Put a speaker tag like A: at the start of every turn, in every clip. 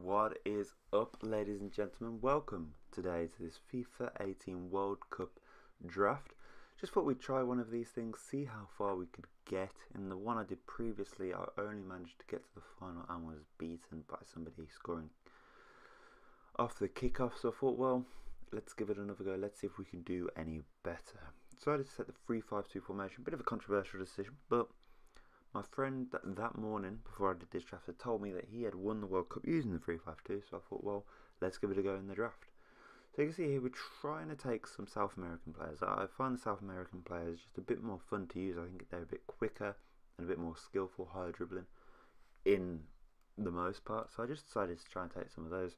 A: What is up, ladies and gentlemen? Welcome today to this FIFA 18 World Cup draft. Just thought we'd try one of these things, see how far we could get. In the one I did previously, I only managed to get to the final and was beaten by somebody scoring off the kickoff. So I thought, well, let's give it another go. Let's see if we can do any better. So I decided to set the 3-5-2 formation. Bit of a controversial decision, but my friend that morning, before I did this draft, had told me that he had won the World Cup using the 3-5-2, so I thought, well, let's give it a go in the draft. So you can see here, we're trying to take some South American players. I find the South American players just a bit more fun to use. I think they're a bit quicker and a bit more skillful, higher dribbling in the most part. So I just decided to try and take some of those.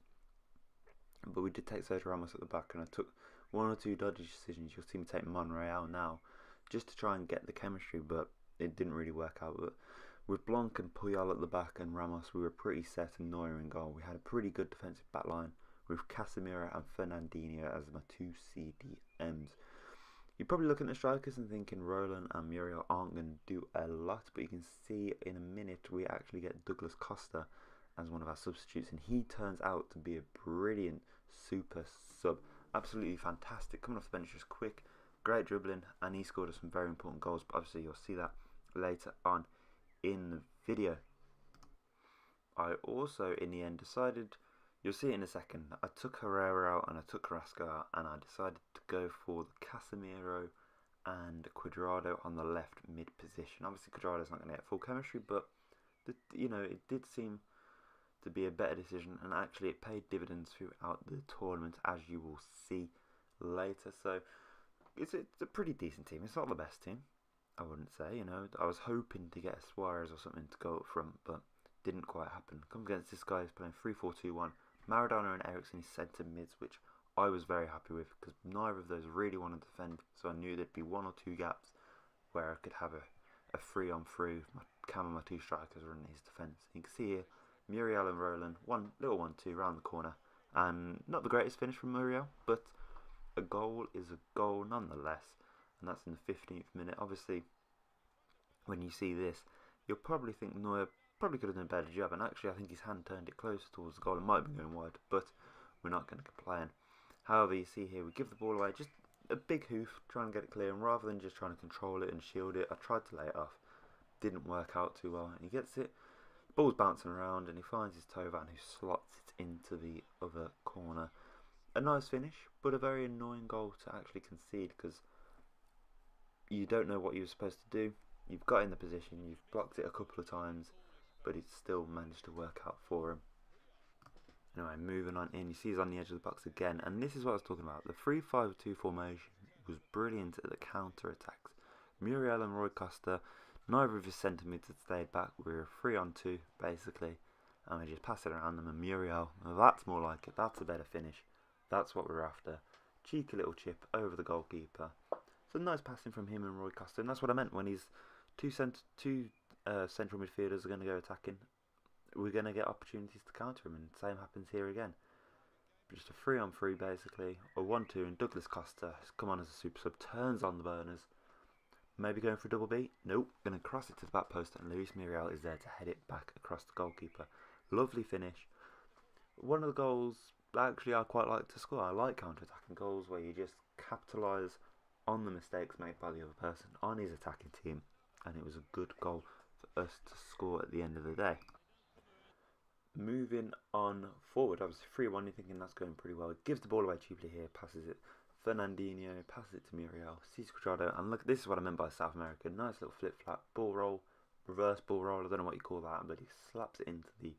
A: But we did take Sergio Ramos at the back, and I took one or two dodgy decisions. You'll see me take Monreal now, just to try and get the chemistry, but it didn't really work out. But with Blanc and Puyol at the back and Ramos, we were pretty set, and Neuer in goal. We had a pretty good defensive back line with Casemiro and Fernandinho as my two CDMs. You're probably looking at the strikers and thinking Roland and Muriel aren't going to do a lot, but you can see in a minute we actually get Douglas Costa as one of our substitutes, and he turns out to be a brilliant super sub. Absolutely fantastic, coming off the bench, just quick, great dribbling, and he scored us some very important goals, but obviously you'll see that later on in the video. I also in the end decided, you'll see it in a second, I took Herrera out and I took Carrasco out, and I decided to go for the Casemiro and Cuadrado on the left mid position. Obviously Cuadrado's not going to get full chemistry, but it did seem to be a better decision, and actually it paid dividends throughout the tournament, as you will see later. So it's a pretty decent team. It's not the best team, I wouldn't say. I was hoping to get a Suarez or something to go up front, but didn't quite happen. Come against this guy who's playing 3-4-2-1. Maradona and Eriksen is centre mids, which I was very happy with, because neither of those really wanted to defend, so I knew there'd be one or two gaps where I could have a 3-on-3 with my Cam and my two strikers running his defence. You can see here Muriel and Roland, one little 1-2 round the corner, and not the greatest finish from Muriel, but a goal is a goal nonetheless, and that's in the 15th minute. Obviously, when you see this, you'll probably think Neuer probably could have done a better job, and actually I think his hand turned it closer towards the goal. It might have been going wide, but we're not going to complain. However, you see here, we give the ball away, just a big hoof, trying to get it clear, and rather than just trying to control it and shield it, I tried to lay it off. Didn't work out too well, and he gets it. The ball's bouncing around, and he finds his Tovan, who slots it into the other corner. A nice finish, but a very annoying goal to actually concede, because you don't know what you were supposed to do. You've got in the position, you've blocked it a couple of times, but it's still managed to work out for him. Anyway, moving on in, you see he's on the edge of the box again, and this is what I was talking about. The 3-5-2 formation was brilliant at the counter-attacks. Muriel and Roy Costa, neither of his centre mids had stayed back. We were 3-on-2 basically, and we just passed it around them. And Muriel, well, that's more like it. That's a better finish. That's what we're after. Cheeky little chip over the goalkeeper. So nice passing from him and Roy Costa, and that's what I meant when he's two central midfielders are going to go attacking. We're going to get opportunities to counter him, and the same happens here again. Just a 3-on-3 basically, or 1-2, and Douglas Costa has come on as a super sub, turns on the burners. Maybe going for a double beat? Nope. Going to cross it to the back post, and Luis Muriel is there to head it back across the goalkeeper. Lovely finish. One of the goals actually I quite like to score. I like counter-attacking goals where you just capitalise on the mistakes made by the other person on his attacking team, and it was a good goal for us to score at the end of the day. Moving on forward, obviously 3-1, you're thinking that's going pretty well. It gives the ball away cheaply here, passes it. Fernandinho passes it to Muriel, sees Cuadrado, and look, this is what I meant by South America. Nice little flip-flap, ball roll, reverse ball roll, I don't know what you call that, but he slaps it into the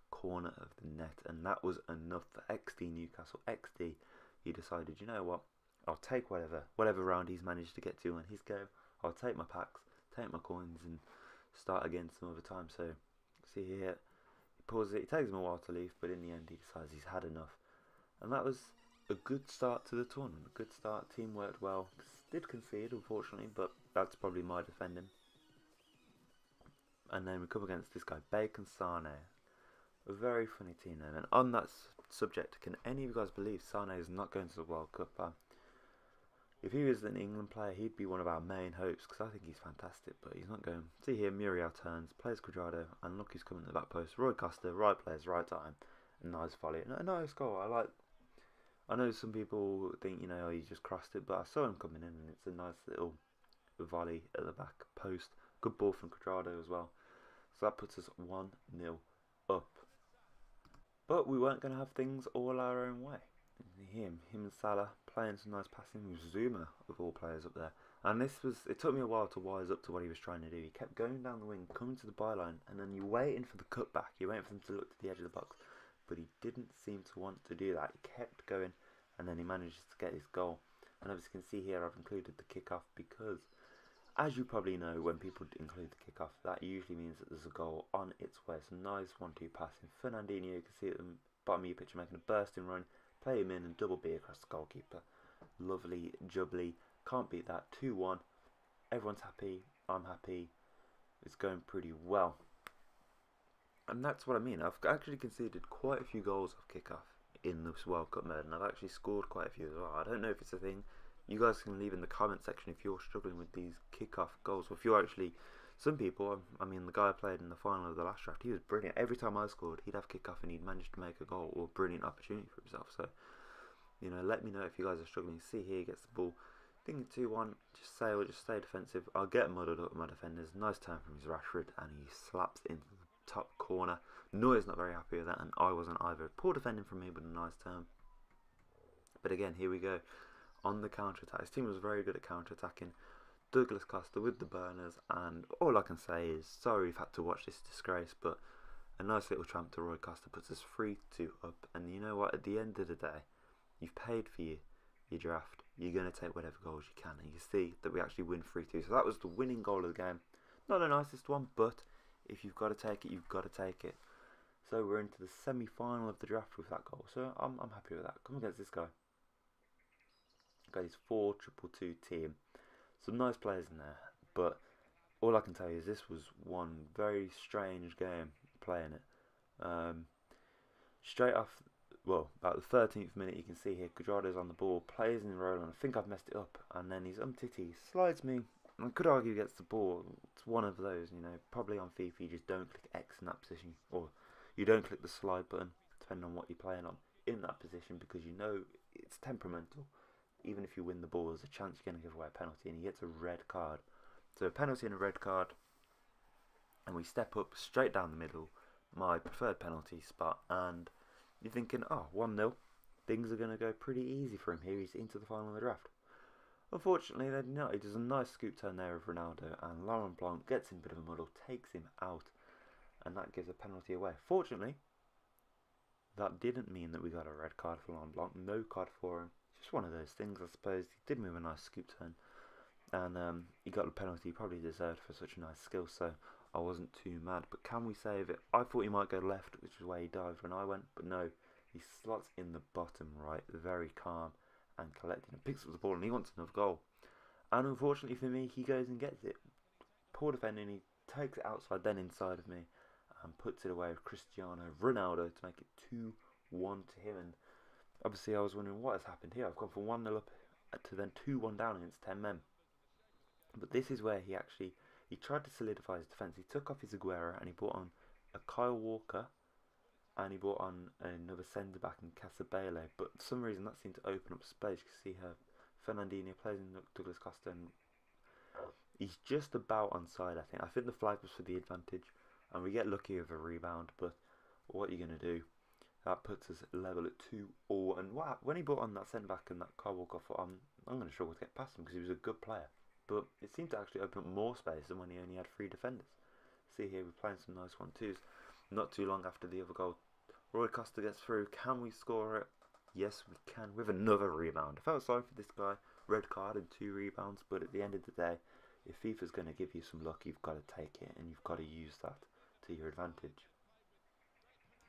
A: corner of the net, and that was enough for XD Newcastle. XD, he decided, you know what, I'll take whatever round he's managed to get to on his go. I'll take my packs, take my coins, and start again some other time. So, see here, he pauses it, it takes him a while to leave, but in the end he decides he's had enough. And that was a good start to the tournament, a good start, team worked well. Did concede, unfortunately, but that's probably my defending. And then we come against this guy, Bacon Sane. A very funny team name. And on that subject, can any of you guys believe Sane is not going to the World Cup? If he was an England player, he'd be one of our main hopes, because I think he's fantastic, but he's not going. See here, Muriel turns, plays Cuadrado, and look who's coming to the back post. Roy Costa, right players, right time. Nice volley. A nice goal. I know some people think, oh, he just crossed it, but I saw him coming in, and it's a nice little volley at the back post. Good ball from Quadrado as well. So that puts us 1-0 up. But we weren't going to have things all our own way. Him and Salah playing some nice passing with Zuma, of all players, up there. And it took me a while to wise up to what he was trying to do. He kept going down the wing, coming to the byline, and then you're waiting for the cutback. You're waiting for them to look to the edge of the box. But he didn't seem to want to do that. He kept going, and then he manages to get his goal. And as you can see here, I've included the kickoff because, as you probably know, when people include the kickoff, that usually means that there's a goal on its way. So nice 1-2 passing. Fernandinho, you can see at the bottom of your picture making a bursting run. Play him in and double B across the goalkeeper. Lovely, jubbly. Can't beat that. 2-1. Everyone's happy. I'm happy. It's going pretty well. And that's what I mean. I've actually conceded quite a few goals off kickoff in this World Cup mode, and I've actually scored quite a few as well. I don't know if it's a thing. You guys can leave in the comment section if you're struggling with these kickoff goals, or if you're actually... Some people, I mean, the guy I played in the final of the last draft, he was brilliant. Every time I scored, he'd have kickoff and he'd manage to make a goal or a brilliant opportunity for himself. So, let me know if you guys are struggling. See here, he gets the ball. Thinking 2-1, just stay defensive. I'll get muddled up with my defenders. Nice turn from his Rashford, and he slaps it into the top corner. Neuer's not very happy with that, and I wasn't either. Poor defending from me, but a nice turn. But again, here we go. On the counter-attack. His team was very good at counter-attacking. Douglas Costa with the burners, and all I can say is sorry you've had to watch this disgrace, but a nice little tramp to Roy Costa puts us 3-2 up. And you know what, at the end of the day, you've paid for your draft. You're going to take whatever goals you can, and you see that we actually win 3-2. So that was the winning goal of the game. Not the nicest one, but if you've got to take it, you've got to take it. So we're into the semi-final of the draft with that goal, so I'm happy with that. Come against this guy. Got his 4-2-2 team. Some nice players in there, but all I can tell you is this was one very strange game playing it. Straight off, about the 13th minute, you can see here, Quadrado's on the ball, plays in the roll, and I think I've messed it up, and then he's Umtiti slides me. I could argue against the ball. It's one of those, probably on FIFA you just don't click X in that position, or you don't click the slide button, depending on what you're playing on, in that position, because it's temperamental. Even if you win the ball, there's a chance you're going to give away a penalty, and he gets a red card. So a penalty and a red card, and we step up straight down the middle, my preferred penalty spot, and you're thinking, 1-0, things are going to go pretty easy for him here. He's into the final of the draft. Unfortunately, they're not. He does a nice scoop turn there with Ronaldo, and Laurent Blanc gets in a bit of a muddle, takes him out, and that gives a penalty away. Fortunately, that didn't mean that we got a red card for Laurent Blanc. No card for him. Just one of those things, I suppose. He did move a nice scoop turn, and he got the penalty he probably deserved for such a nice skill, so I wasn't too mad. But can we save it? I thought he might go left, which is where he dived when I went, but no, he slots in the bottom right, very calm and collecting, and picks up the ball, and he wants another goal. And unfortunately for me, he goes and gets it. Poor defending, he takes it outside, then inside of me, and puts it away with Cristiano Ronaldo to make it 2-1 to him. And obviously, I was wondering what has happened here. I've gone from 1-0 up to then 2-1 down against 10 men. But this is where he tried to solidify his defence. He took off his Aguero and he brought on a Kyle Walker, and he brought on another centre-back in Casabele. But for some reason, that seemed to open up space. You can see her Fernandinho plays in Douglas Costa, and he's just about onside, I think. I think the flag was for the advantage, and we get lucky with a rebound, but what are you going to do? That puts us level at 2-2. And when he brought on that centre-back and that Kyle Walker, I thought, I'm going to struggle to get past him because he was a good player. But it seemed to actually open up more space than when he only had 3 defenders. See here, we're playing some nice 1-2s. Not too long after the other goal, Roy Costa gets through. Can we score it? Yes, we can, with another rebound. I felt sorry for this guy. Red card and 2 rebounds, but at the end of the day, if FIFA's going to give you some luck, you've got to take it, and you've got to use that to your advantage.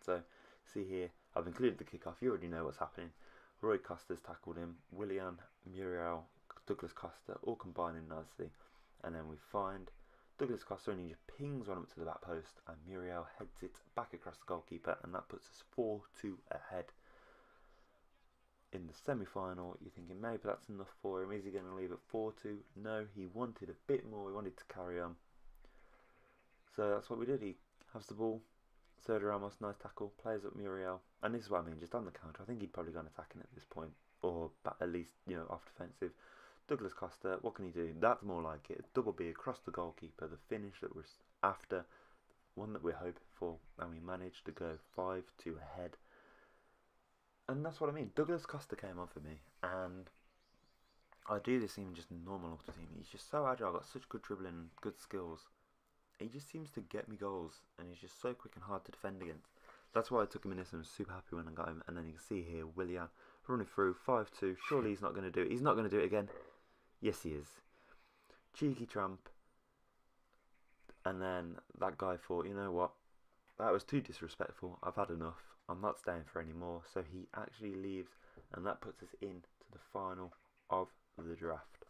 A: So, see here, I've included the kickoff. You already know what's happening. Roy Costa's tackled him. Willian, Muriel, Douglas Costa, all combining nicely. And then we find Douglas Costa, and he just pings one up to the back post, and Muriel heads it back across the goalkeeper, and that puts us 4-2 ahead. In the semi-final, you're thinking maybe that's enough for him. Is he going to leave at 4-2? No, he wanted a bit more. He wanted to carry on. So that's what we did. He has the ball, Sergio Ramos, nice tackle, plays up Muriel, and this is what I mean, just on the counter. I think he'd probably gone attacking at this point, or at least, you know, off defensive. Douglas Costa, what can he do? That's more like it. Double B across the goalkeeper, the finish that we're after, one that we're hoping for, and we managed to go 5-2 ahead. And that's what I mean. Douglas Costa came on for me, and I do this even just normal Ultimate Team. He's just so agile, got such good dribbling and good skills. He just seems to get me goals, and he's just so quick and hard to defend against. That's why I took him in this, and I was super happy when I got him. And then you can see here, Willian running through 5-2. Surely he's not going to do it. He's not going to do it again. Yes, he is. Cheeky tramp. And then that guy thought, you know what? That was too disrespectful. I've had enough. I'm not staying for any more. So he actually leaves, and that puts us into the final of the draft.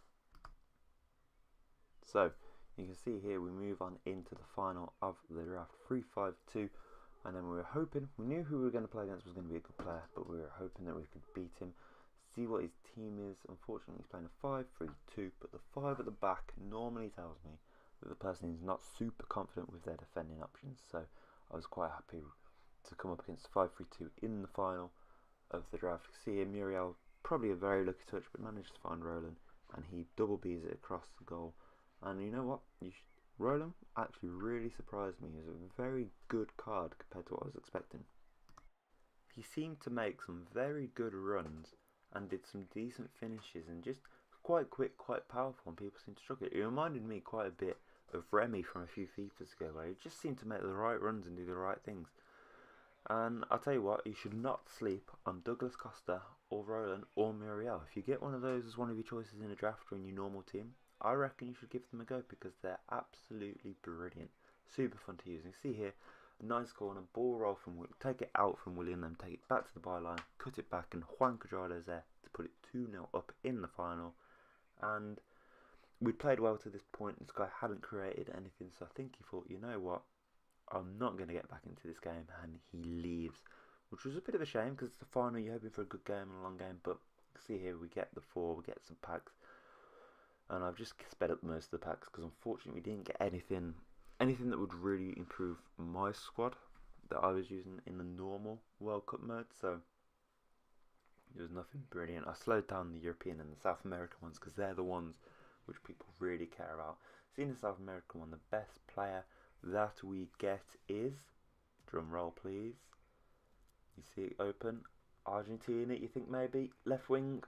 A: So you can see here we move on into the final of the draft, 3-5-2, and then we were hoping, we knew who we were going to play against was going to be a good player, but we were hoping that we could beat him, see what his team is. Unfortunately, he's playing a 5-3-2, but the 5 at the back normally tells me that the person is not super confident with their defending options, so I was quite happy to come up against 5-3-2 in the final of the draft. You can see here, Muriel, probably a very lucky touch, but managed to find Roland, and he double B's it across the goal. And you know what? Roland actually really surprised me. He was a very good card compared to what I was expecting. He seemed to make some very good runs and did some decent finishes and just quite quick, quite powerful, and people seemed to struggle. It reminded me quite a bit of Remy from a few Fifas ago, where he just seemed to make the right runs and do the right things. And I'll tell you what, you should not sleep on Douglas Costa or Roland or Muriel. If you get one of those as one of your choices in a draft or in your normal team, I reckon you should give them a go because they're absolutely brilliant. Super fun to use. You see here, a nice corner, ball roll from take it out from William, then take it back to the byline, cut it back, and Juan Cuadrado's there to put it 2-0 up in the final. And we'd played well to this point. This guy hadn't created anything, so I think he thought, you know what, I'm not going to get back into this game, and he leaves, which was a bit of a shame because it's the final. You're hoping for a good game and a long game, but see here, we get the 4, we get some packs. And I've just sped up most of the packs because unfortunately we didn't get anything that would really improve my squad that I was using in the normal World Cup mode. So there was nothing brilliant. I slowed down the European and the South American ones because they're the ones which people really care about. Seeing the South American one, the best player that we get is, drum roll please, you see it open, Argentina. You think maybe left wing,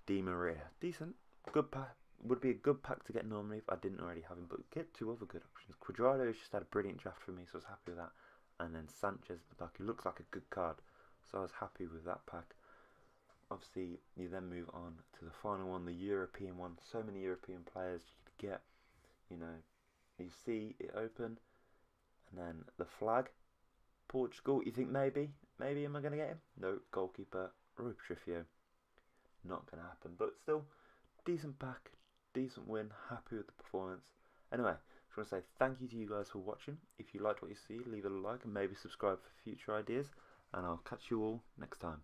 A: Di Maria, decent. Good pack, would be a good pack to get normally if I didn't already have him, but get 2 other good options. Cuadrado just had a brilliant draft for me, so I was happy with that. And then Sanchez at the back, he looks like a good card, so I was happy with that pack. Obviously, you then move on to the final one, the European one. So many European players you could get, you know. You see it open, and then the flag, Portugal. You think maybe am I going to get him? No, goalkeeper, Rui Patricio. Not going to happen, but still. Decent pack, decent win, happy with the performance. Anyway, just want to say thank you to you guys for watching. If you liked what you see, leave a like and maybe subscribe for future ideas, and I'll catch you all next time.